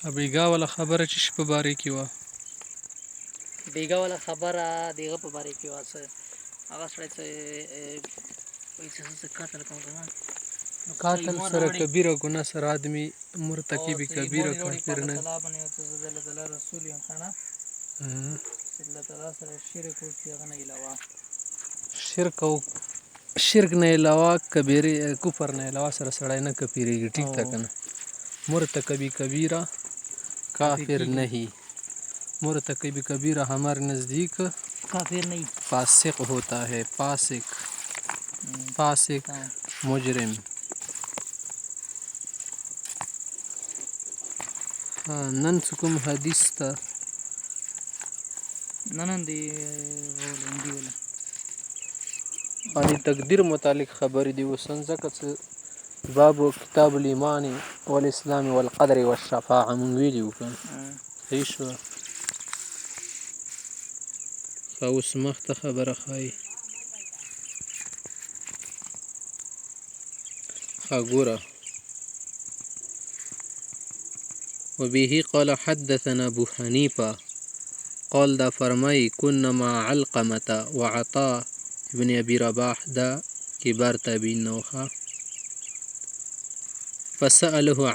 بیګا والا خبره چې په باره کې وه بیګا والا خبره دغه په باره کې وه څه هغه سړی څه قتل کوم که نه قاتل سره کبیره ګناه سره آدمی مرتکب کبیره کافر نه رسول یم که نه الله تعالی سره شرک وکړي هغه نه علاوه شرک نه علاوه کبیره کفر نه علاوه سره سړی نه کفیریږي ٹھیک تا کنه مرتکب کبیره کافر نہیں مرتکب کبیرہ ہمارے نزدیک کافر نہیں فاسق ہوتا ہے فاسق مجرم نن کوم حدیث تا نن دی अनि تقدیر متعلق خبرې دی وسن ځکه چې باب کتاب الایمان والاسلام والقدر والشفاعه مونږ ویلي وکړو صحیح شو اوس مخته خبره ښایي ګوره وبه قال حدثنا ابو حنیفه قال دا فرمای كنا مع علقمه وعطاء ابن ابي رباح دا كبار تابعين نوخه فسأله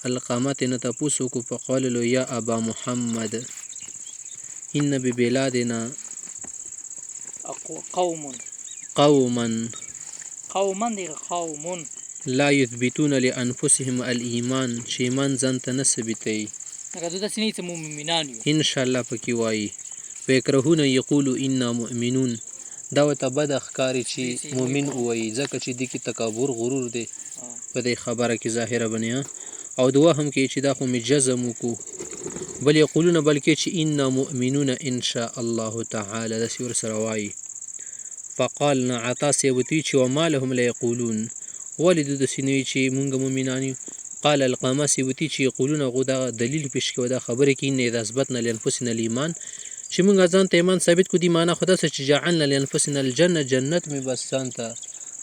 علقمه نتپوسو فقال له يا ابا محمد إن ببلادنا قوما لا يثبتون لأنفسهم الإيمان چې ایمان ځان ته نه ثابتوي ان شاء الله پکې وایي ويكرهون يقولوا إنا مؤمنون دا ورته بد ښکاري چې مؤمن ووایي ځکه چې دې کې تکبر غرور دی په دې خبره کې ظاهره بنې او دوهم کې چې دا خو مې جزم وکړو بل یقولون بلکې چې إنا مؤمنون إن شاء الله تعالى داسې ورسره وایي فقال عطا سیبتي چې وما لهم لا یقولون ولې دوی داسې نه وي چې مونږ مؤمنان یو قال القامه سیبتي چې یقولون هغو دا دلیل پیش کوي دا خبرې کې إن اذا اثبتنا لانفسنا الایمان چې مونږ ځان ته ایمان ثابت کړو دي معنا خو داسې چې جعلنا لانفسنا الجنه جنت مې بس ځان ته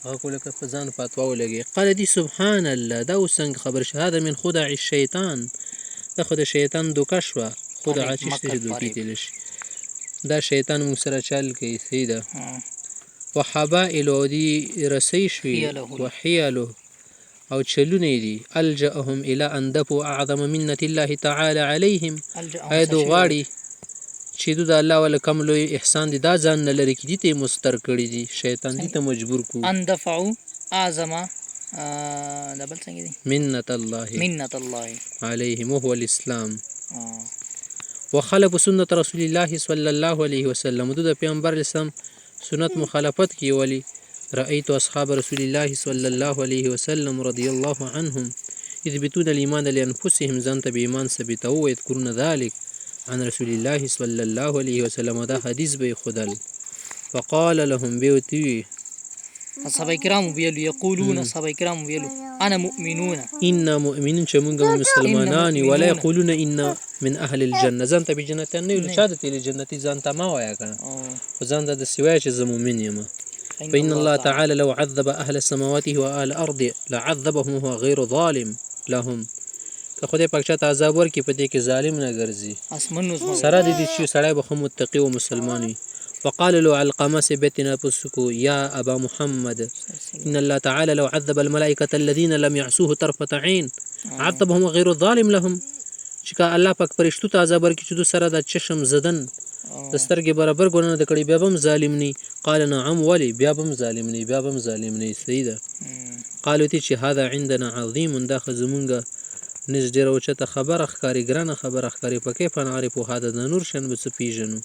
هغه کو لکه په ځان فتوا ولګي قال دي سبحان الله دا اوس څنګه خبر شهاده من خدع الشیطان دا خو د شیطان دوکه شوه خدع چې شته دوکې تل شي دا شیطان موږ سره چل کوي سیده وحبائل او دی رسی شوي وحیلو او چلونه دي الجأهم الى ان دفوا اعظم منة الله تعالى عليهم ايدو غاړي چې د الله ول کم لوی احسان دي دا ځان نه لري کې دي ته مستر کړی دي شیطان دي ته مجبور کو ان دفعوا اعظم دبل څنګه دي منة الله عليهم وهو الاسلام وخلف سنة رسول الله صلى الله عليه وسلم د پیغمبر اسلام سنت مخالفت کی ولی رأيت اصحاب رسول الله صلى الله عليه وسلم رضي الله عنهم يثبتون الايمان لانفسهم ځان ته به ایمان ثابتو ويذكرون ذلك عن رسول الله صلى الله عليه وسلم دا حدیث به خدل فقال لهم بيوتي صحابه کرام ویلو یقولون صحابه کرام ویلو انا مؤمنون إنا مؤمنون چې موږ مسلمانان ولا يقولون إنا من اهل الجنه ځان ته به جنت نه ویل چا د تل جنتی ځان ته ما وایا کنه خو ځان د سوای چې زه مؤمن یم فإن الله تعالى لو عذب اهل السماوات واهل الارض لعذبهم وهو غير ظالم لهم که خدای پاک چاته عذاب ورکړي په دې کې ظالم نه ګرځي سره د دې چې سړی به متقي او مسلمان وي وقال له علقمه سبتنا بسكو يا أبا محمد إن الله تعالى لو عذب الملائكة الذين لم يعصوه طرفة عين عذبهم غير الظالم لهم شکا الله پاک پرشتو ته عذاب ورکړي چې دو سره د چشم زدن د سترګې برابر ګونه د کړي بیا هم ظالم ني قال نعم ولي بیا هم ظالم ني سیده قالو تی چې هذا عندنا عظيم دا خزمونګه نږدې راوچته خبره ښکاري ګرانه خبره ښکاري په کې فنعرف هذا د نور شن به څه پیژنو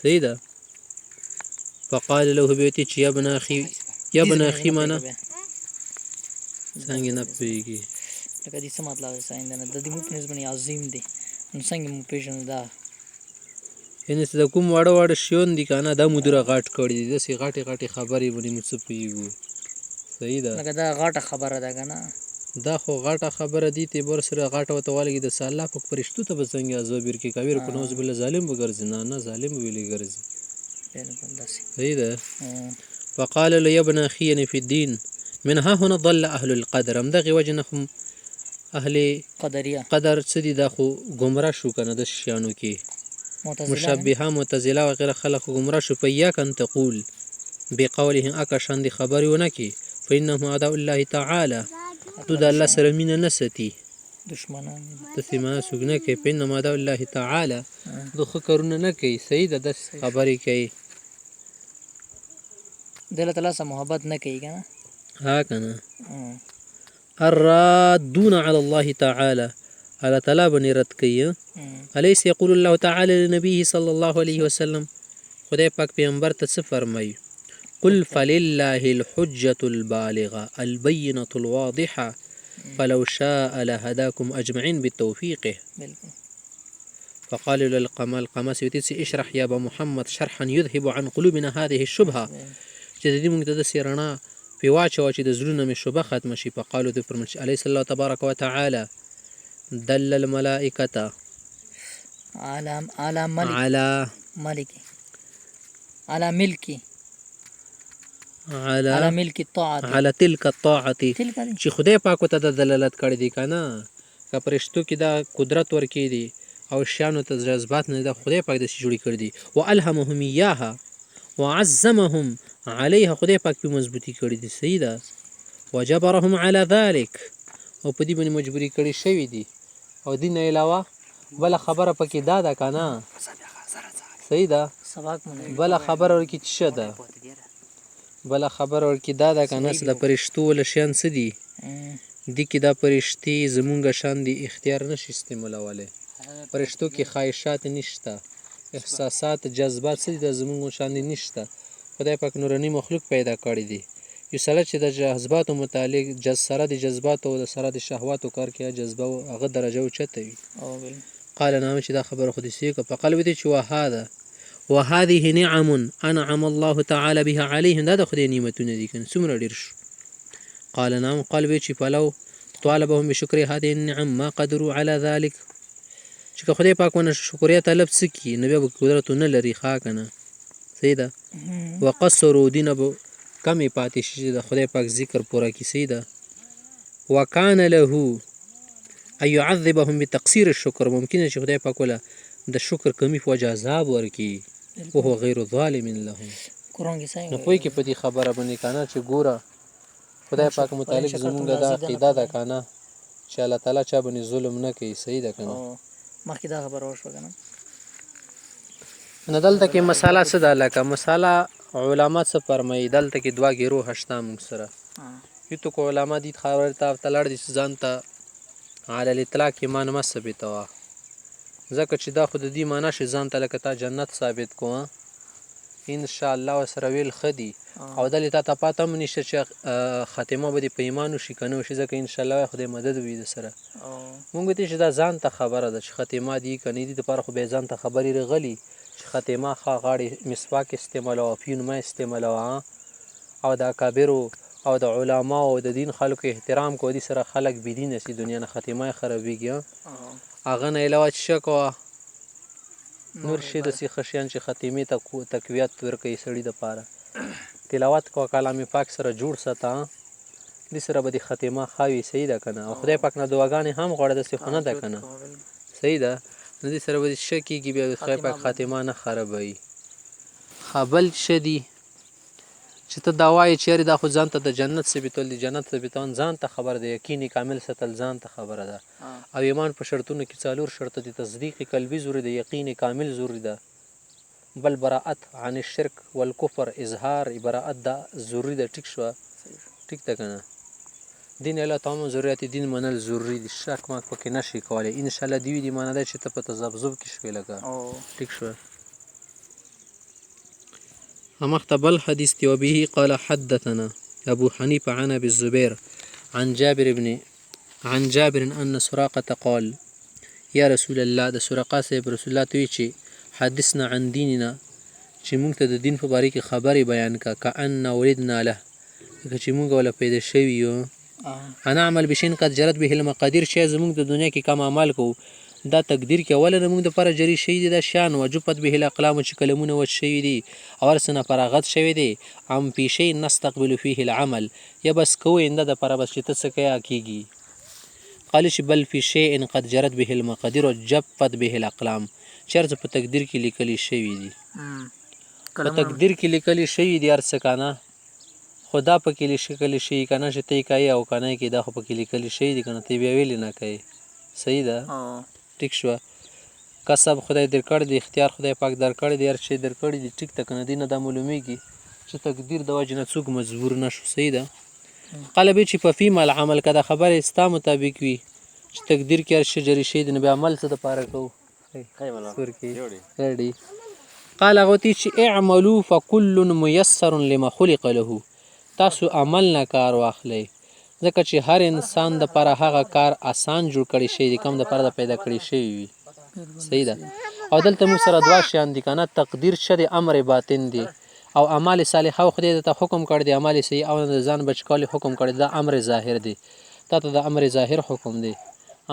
سیده فقال له بيتي يا ابن اخي معنا څنګه نه پیږي لکه دې څه مطلب دی څنګه نه د دې مو په نسبت عظیم دی نو څنګه مو پیژنو دا یعنی چې د کوم واړه شیون دي کنه دا مدره غاټ کړی دي د سي غاټي خبرې باندې مو څه پیږو صحیح ده لکه دا غاټه خبره ده کنه دا خو غاټه خبره دي ته بر سره غاټه وته والګي د الله په پرشتو ته بڅنګ ازوبیر کې کبیر کو نوز بالله ظالم وګرځي نه ظالم ویلي ګرځي صحیح ده فقال له يا ابن اخي في الدين من ها هنا ضل اهل القدر ام دغه وجنهم اهل قدریه قدر څه دي دا خو ګمراه شو که نه د شیانو کې معتزله مشبهه معتزله وغیره خلق ګمراه شو په یا کن تقول بقولهم اکا شان دي خبرې ونه کې فإنهم اعداء الله تعالی دو د الله سره مینه نه ساتي دشمنان داسې معنا څوک نه کوي فإنهم اعداء الله تعالی دو ښه کارونه نه کوي صحیح ده داسې خبرې کوي د الله تعالی سره محبت نه کوي که نه ها که نه الرادون على الله تعالى الله تعالی باندې رد کوي الیس یقول الله تعالی لنبیه صلی الله علیه وسلم خدای پاک پیغمبر ته څه فرمایي قل فلله الحجة البالغة البينة الواضحة فلو شاء لهداكم أجمعين بتوفيقه بالکل فقال القما سيوتي اشرح يا أبا محمد شرحا يذهب عن قلوبنا هذه الشبهة چې د دې موږ ته داسې رڼا پرې واچوه چې د زړونو مې شبه ختمه شي فقالو دوی فرمایل چې الیس الله تبارک وتعالى دل الملائکة على ملکی على ملکی على ملک الطاعة على تلك الطاعة تلک دی چې خدای پاک ته د دلالت کړی دی که نه که پرشتو کې دا قدرت ورکړي دي او شیانو ته جذبات نه دا خدای پاک داسې جوړې کړي دي والهمهم ایاها وعزمهم عليها خدای پاک په مضبوطی کړي دي صحیح ده وجبرهم على ذلك او په دې باندې مجبوري کړي شوي دي او دې نه علاوه بله خبره پکې دا ده که نه صحیح ده سباق مونږ بله خبره ورکې چې څه ده بله خبره ورکې دا ده که نه چې د پرشتو وله شیان څه دي دې کې دا پرشتې زمونږ شان دي اختیار نشي استعمالولی پرشتو کې خواهشات نشته احساسات جذبات څه دي د زمونږ شان دي نشته خدای پاک نوراني مخلوق پیدا کړی دی یو سړی چې د جذباتو متعلق سره د جذباتو او د سره د شهواتو کار کوي جذبه هغه درجه اوچته وي قال نعم چې دا خبره خو دې صحیح کړه په قلب دې چې وهذا وهذه نعم انعم الله تعالی بها علیهم دا د خدای نعمتونه دي کنه څومره ډېر شو قال نعم قال وی چې فلو طالبهم بشکر هذه النعم ما قدروا على ذلك چې که خدای پاک ونه شکریا طلب څه کړي نو بیا به قدرت نه لري ښه که نه صحیح ده وقصروا دینه به کمې پاتې شي چې د خدای پاک ذکر پوره کړي صحیح ده وکان له ان يعذبهم بتقصير الشکر ممکنه چې خدای پاک وله د شکر کمی په وجه عذاب ورکړي وهو غیر ظالم لهم قرآن کې صحیح نو پوه کې په دې خبره باندې که نه چې ګوره خدای پاک متعلق زمونږ دا عقیده ده که نه چې الله تعالی چا باندې ظلم نه کوي صحیح ده که نه مخکې دا خبره وشوه که نه نو دلته کې مساله څه ده لکه مساله علما څه فرمایي دلته کې دوه ګروه شته موږ سره یو تو کو علما دي خبره ته لړ دي چې ځان ته علی الاطلاق ایمان مه ثابتوه ځکه چې دا خو د دې معنا شي ځان ته لکه تا جنت ثابت کوه انشاءالله ورسره ویل ښه دي او دلې تا ته پاته هم نشته چې خاتمه به دې په ایمان وشي که نه وشي ځکه انشاءالله خدای مدد وي درسره مونږ ته چې دا ځان ته خبره ده چې خاتمه دي که نه دي دپاره خو بیا ځان ته خبرې راغلي چې خاتمه ښه غاړې مسواک استعمالوه پیون مه استعمالوه او د اکابرو او د علماو او د دین خلکو احترام کوه دې سره خلک بېدینه سي دنیا نه خاتمه یې خرابېږي هغه نه علاوه چې څه کوه نور شي داسې ښه شیان چې خاتمې ته تقویت ورکوي سړي دپاره تلاوت کوه کلام پاک سره جوړ ساته دې سره به دې خاتمه ښه وي صحیح ده که نه او خدای پاک نه دعاګانې هم غواړه داسې خو نه ده که نه صحیح ده نو دې سره به دې ښه کېږي بیا خدای پاک خاتمه نه خرابوي ښه بل څه دي چې ته دا وایې چې یارې دا خو ځان ته د جنت ثابتول دي جنت ثابتول ځان ته خبره ده یقین کامل ساتل ځان ته خبره ده او ایمان په شرطونو کې څلور شرطه دي تصدیق قلبي ضروري ده یقین کامل ضروري ده بل براءت عن الشرک والکفر اظهار براءت ده ضروري ده ټیک شوه ټیک ده که نه دین الله تمام ضرورت دین منل ضروري دي شک ماک پکې نشي کولی انشاءالله دې وي دې معنی ده چې ته په تذبذب کې شوې لکه ټیک شوه مخته بل حدیث دی وبه قال حدثنا ابو حنیفه عن ابي الزبير عن جابر ان سراقه قال يا رسول الله د سراقه صاحب رسول الله ته چې حدثنا عن ديننا چې موږ ته د دین په باره کې خبرې بیان کا کأن ولدنا له لکه چې موږ ولا پیدا شوي یو انا عمل بشین قد جرت به المقادیر چې زموږ د دنیا کې کم عمل کوو دا تقدیر کې اوله زموږ دپاره جري شوي دي دا شیان وجفت به الاقلام چې قلمونه وچ شوي دي او هر څه نه فراغت شوی دی ام فی شی نستقبل فیه العمل یا بس کوو انده دپاره بس چې ته څه کوې کېږي قال چې بل فی شیء قد جرت به المقادیر و جفت به الاقلام چرته په تقدیر کې لیکلي شوی دي په تقدیر کې لیکلي شوی دي هر څه کنه خدا په کې لیکلي شوی کنه چې ته کوي او کنه کې دا خو په کې لیکلي شوی دي کنه ته بیا ویلې نه کوي صحیح ده ټیک شو کسب خدای درکړ دی اختیار خدای پاک درکړ دی هر شی درکړ دی ټیک ته کنه دینه د معلومیږي چې تقدیر د وجه نه څوک مجبور نشو صحیح ده قلبی چې په فیم العمل کده خبره استا مطابق وي چې تقدیر کې هر شی جری شي د نبی عمل څه د پاره کوو سور کې ریډي قال غوتی چې اعملوا فكل ميسر لما خلق له تاسو عمل نه کار واخلئ ځکه چې هر انسان د پر هغه کار آسان جوړ کړي شي د کم د پر پیدا کړي شي وي صحیح ده او دلته مو سره دوا شان دي کنه تقدیر شه امر باطن دی او اعمال صالحه خدای ته حکم کړ دی اعمال صحیح او ځان بچکول حکم کړی دا امر ظاهر دی ته د امر ظاهر حکم دی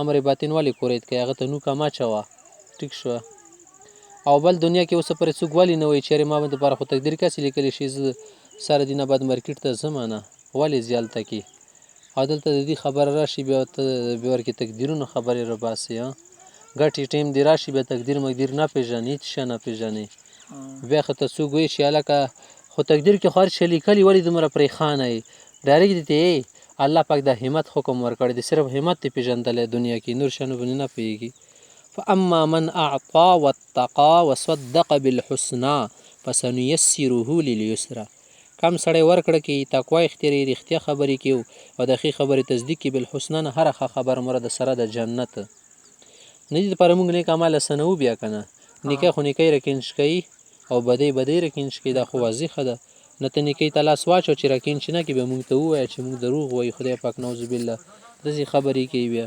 امر باطن والی کورید کې هغه ته نو کما چوا ټیک شو او بل دنیا کې اوس پر څوک والی نه وي چې ما د پر خو تقدیر کاسې لیکل شي سره دینه بعد مارکیټ ته زمانہ والی زیالته کی عادل ته د دې خبر راشي بیا ته بیا ورکه تقدیرونو خبرې را باسي غټي ټیم دی راشي به تقدیر مقدیر نه پیژنې څه نه پیژنې بیا خو ته څوک وي چې الکه خو تقدیر کې خارج شلی کلی ولی دمر پرې خانه ډایرکټ دی الله پاک د همت حکم ورکړی دی صرف همت ته پیژندل دنیا کې نور شنو بل نه پیږي فاما من اعطى واتقى وصدق بالحسنى فسنيسره لليسرى کم سړی ورکړه کې تقوا اختیاري رښتیا خبرې کیو او د خې خبرې تصدیق کې بالحسنى نه هر خبر مراد سره د جنت نه دي پر موږ نه کمال سنو بیا کنه نیکه خو نیکه رکینش کوي او بدی رکینش کوي دا خو واضح ده نه ته نیکه تلاس واچو چې رکینش نه کې به موږ ته وایي چې موږ دروغ وایي خدای پاک نعوذ بالله دغه خبرې کوي بیا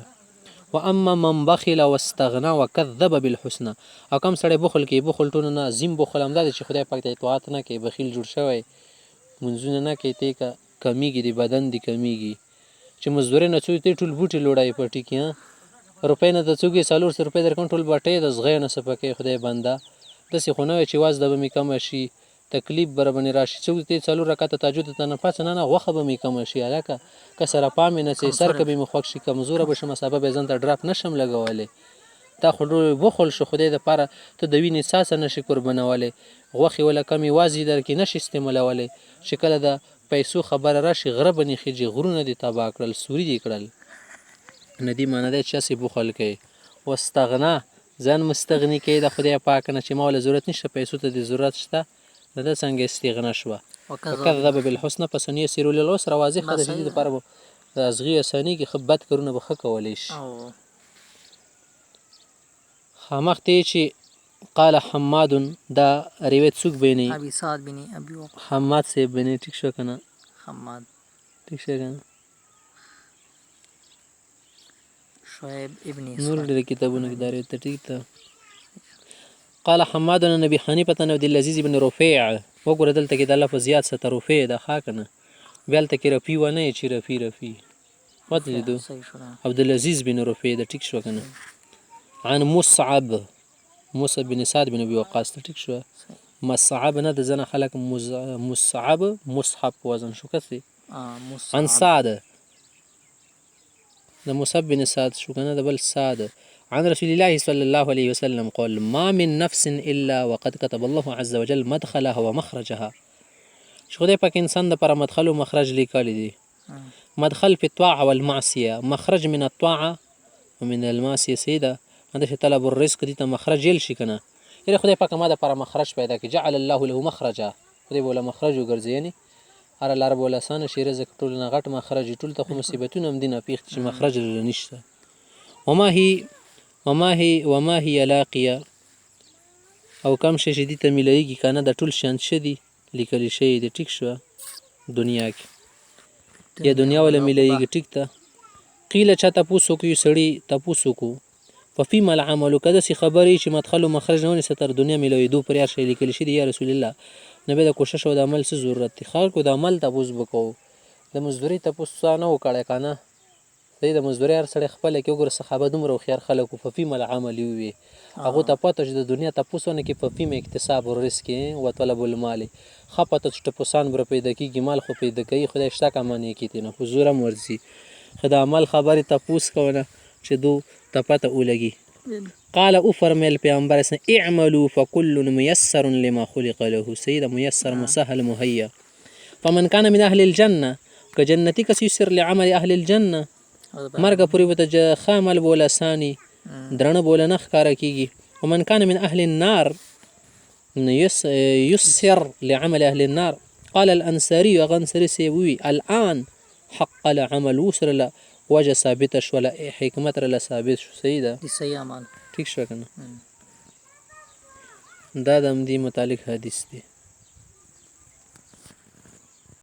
واما من بخل واستغنى وكذب بالحسنى او کوم سړی بخل کوي بخل ټونه نه عظیم بخل امداد چې خدای پاک ته اطاعت نه کوي بخیل جوړ شوی منځونه نه کوي ته کمیږي د بدن دی کمیږي چې مزدوري نه څوی ته ټول بوټي لوړای پټی کې روپې نه د څوګي 400 روپې در کنټرول بټې د زغې نه سپکه خدای بنده د سي خونه چې واز د به کم شي تکلیف برابر راشي څوک ته 4 رکعات تهجد ته نه پاتې نه غوخه به کم شي الکه کسره پام نه سي سر کبي مخوښ شي کمزور به شمه سبب ځن ته ډراپ نشم لګولې تا خو بخل شو خدای د پاره ته د وینې ساس نشي قربانولې غوخي ولا کمی وازي در کې نشي استعمالولې شکل د پیسو خبر راشي غرب نه خيږي غرونه دي تبا کړل سوري دي کړل ندی معنی ده چې سی بخل کوي واستغنا ځان مستغنی کوي د خدای پاک نه چې مال ضرورت نشته پیسو ته د ضرورت شته د څنګه استغنا شو وکذب بالحسنى پسنی سیر للعسر واضح ده چې د پر ازغی اسانی کې خبرت کرونه بخه کولای شي خامخته چې قال حماد دا روایت څوک بیني ابي سعد بن ابي وقاص حماد سے بیني ټیک شو کنه حماد ټیک شو کنه شعيب ابن نور د کتابونو کې داري ته ټیک ته قال حماد بن ابي حنيفه بن عبد العزيز بن رفيع وګوره دلته کې د لفظ زیات ست رفيع د خاکنه بیلته کې رفي و نه چې رفي وته دي عبد العزيز بن رفيع د ټیک شو کنه عن مصعب بن سعد بن ابي وقاص ټیک شو مصعب نه د زنه خلق مصعب مصحف وزن شو کسي عن سعد د مصعب بن سعد شو کنه د بل سعد عن رسول الله صلى الله عليه وسلم قال ما من نفس الا وقد كتب الله عز وجل مدخلها ومخرجها شو خدای پاک انسان د پر مدخل او مخرج لیکل دي مدخل في الطاعه والمعصيه مخرج من الطاعه ومن المعصيه سيده عندك طلب الرزق دي ته مخرج يل شي کنه یره خدای پاک ما د پر مخرج پیدا کی جعل الله له مخرجا خدای بوله مخرج وګرځي یعنی ار العرب ولسان شي رزق ټول نه غټ مخرج ټول ته مصیبتونه هم دینه پیښ چې مخرج نشته وما هي لاقيه او کم شي دي ته ملایږي کنه د ټول شان شدي لیکل شي د ټیک شو دنیا کې یا دنیا ولا ملایږي ټیک ته قیل چا تاسو کو سړی تاسو کو ففيما العمل كذا سي خبري چې مدخل او مخرج نه ستر دنیا ملوي دو پر شي لیکل شي یا رسول الله نبی د کوشش او د عمل څه ضرورت دي خلکو د عمل تاسو وکاو د مزدوري تاسو نه وکړه کنه د مزدوري هر سړی خپل کې وګور صحابه دومره خيار خلکو ففيما العمل وي هغه ته پته چې د دنیا تاسو نه کې ففيما اکتساب او رزق او طلب المال خپته چې تاسو بر پیدا کیږي مال خو پیدا کوي خدای شته کمانه کیته نه حضور مرزي خو د عمل خبرې تپوس کوه چې دو ته پته ولګي. قال او فرمیل پیغمبر اسلام اعملوا فكل ميسر لما خلق له. سید میسر مسهل مهیا. فمن كان من اهل الجنه که جنتی کس یسر لعمل اهل الجنه مرګ پورې به ښه عمل بوله اساني درنه بوله نه ښکاره کېږي. ومن كان من اهل النار يسر لعمل اهل النار. قال الانصاري هغه انصاري صاحب ووي الان حق العمل وسره له وجه ثابته شوله حکمت رله ثابت شو. صحیح ده صحیح اعمال ٹھیک شو که نه. دا د همدې متعلق حدیث دی.